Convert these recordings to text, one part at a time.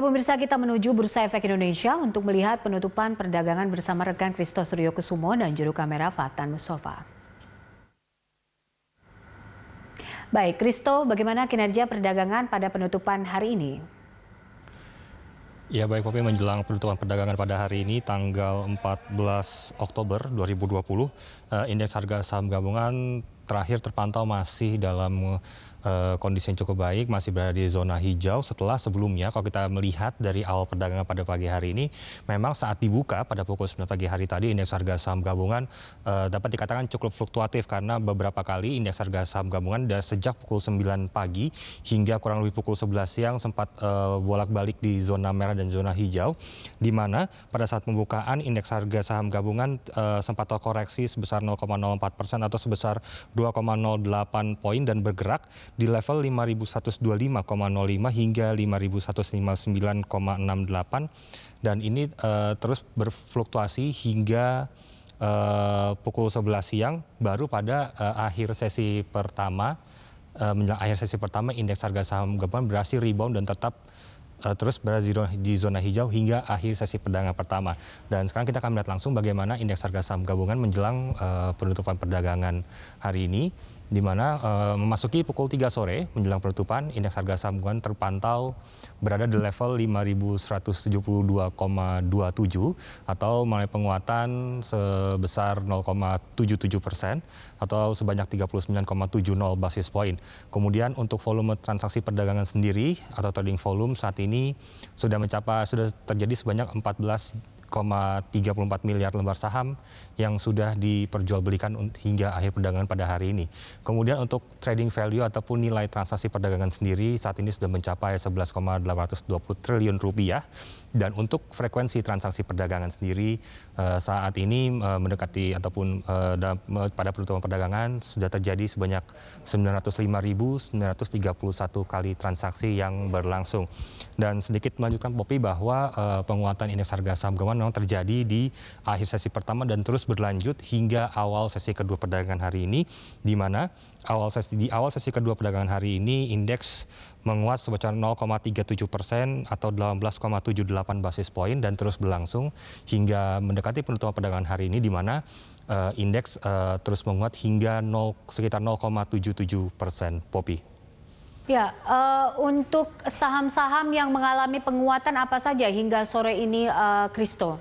Pemirsa, kita menuju Bursa Efek Indonesia untuk melihat penutupan perdagangan bersama rekan Christo Suryokusumo dan juru kamera Fatan Mustafa. Baik, Christo, bagaimana kinerja perdagangan pada penutupan hari ini? Ya baik, Popi, menjelang penutupan perdagangan pada hari ini tanggal 14 Oktober 2020, indeks harga saham gabungan terakhir terpantau masih dalam kondisi yang cukup baik, masih berada di zona hijau setelah sebelumnya kalau kita melihat dari awal perdagangan pada pagi hari ini, memang saat dibuka pada pukul 9 pagi hari tadi indeks harga saham gabungan dapat dikatakan cukup fluktuatif karena beberapa kali indeks harga saham gabungan dari sejak pukul 9 pagi hingga kurang lebih pukul 11 siang sempat bolak-balik di zona merah dan zona hijau, di mana pada saat pembukaan indeks harga saham gabungan sempat terkoreksi sebesar 0,04% atau sebesar 2,08 poin dan bergerak di level 5.125,05 hingga 5.159,68 dan ini terus berfluktuasi hingga pukul 11 siang baru pada akhir sesi pertama menjelang akhir sesi pertama indeks harga saham gabungan berhasil rebound dan tetap terus berada di zona hijau hingga akhir sesi perdagangan pertama. Dan sekarang kita akan melihat langsung bagaimana indeks harga saham gabungan menjelang penutupan perdagangan hari ini, di mana memasuki pukul 3 sore menjelang penutupan indeks harga saham gabungan terpantau berada di level 5.172,27 atau mengalami penguatan sebesar 0,77% atau sebanyak 39,70 basis point. Kemudian untuk volume transaksi perdagangan sendiri atau trading volume saat ini sudah terjadi sebanyak 14,34 miliar lembar saham yang sudah diperjualbelikan hingga akhir perdagangan pada hari ini. Kemudian untuk trading value ataupun nilai transaksi perdagangan sendiri saat ini sudah mencapai 11,820 triliun rupiah. Dan untuk frekuensi transaksi perdagangan sendiri saat ini mendekati ataupun pada penutupan perdagangan sudah terjadi sebanyak 905.931 kali transaksi yang berlangsung. Dan sedikit melanjutkan Popi bahwa penguatan indeks harga saham gabungan memang terjadi di akhir sesi pertama dan terus berlanjut hingga awal sesi kedua perdagangan hari ini, di mana di awal sesi kedua perdagangan hari ini indeks menguat sebesar 0,37% atau 18,78 basis point dan terus berlangsung hingga mendekati penutupan perdagangan hari ini, di mana indeks terus menguat hingga sekitar 0,77%, Popi. Ya, untuk saham-saham yang mengalami penguatan apa saja hingga sore ini, Christo?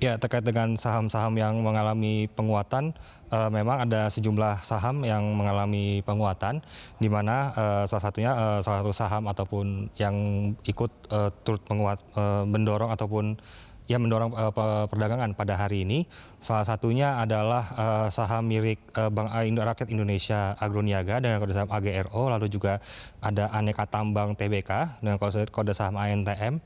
Ya, terkait dengan saham-saham yang mengalami penguatan, memang ada sejumlah saham yang mengalami penguatan, di mana salah satu saham ataupun yang ikut turut mendorong ataupun mendorong perdagangan pada hari ini. Salah satunya adalah saham milik Bank Rakyat Indonesia Agroniaga dengan kode saham AGRO, lalu juga ada Aneka Tambang TBK dengan kode saham ANTM,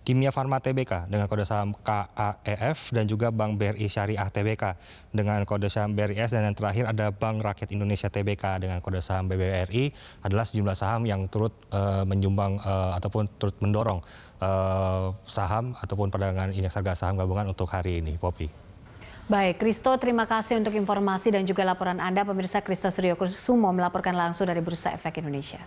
Kimia Farma TBK dengan kode saham KAEF, dan juga Bank BRI Syariah TBK dengan kode saham BRIS, dan yang terakhir ada Bank Rakyat Indonesia TBK dengan kode saham BBRI. Adalah sejumlah saham yang turut menyumbang ataupun turut mendorong saham ataupun perdagangan indeks harga saham gabungan untuk hari ini, Popi. Baik, Christo, terima kasih untuk informasi dan juga laporan Anda. Pemirsa, Christo Suryokusumo melaporkan langsung dari Bursa Efek Indonesia.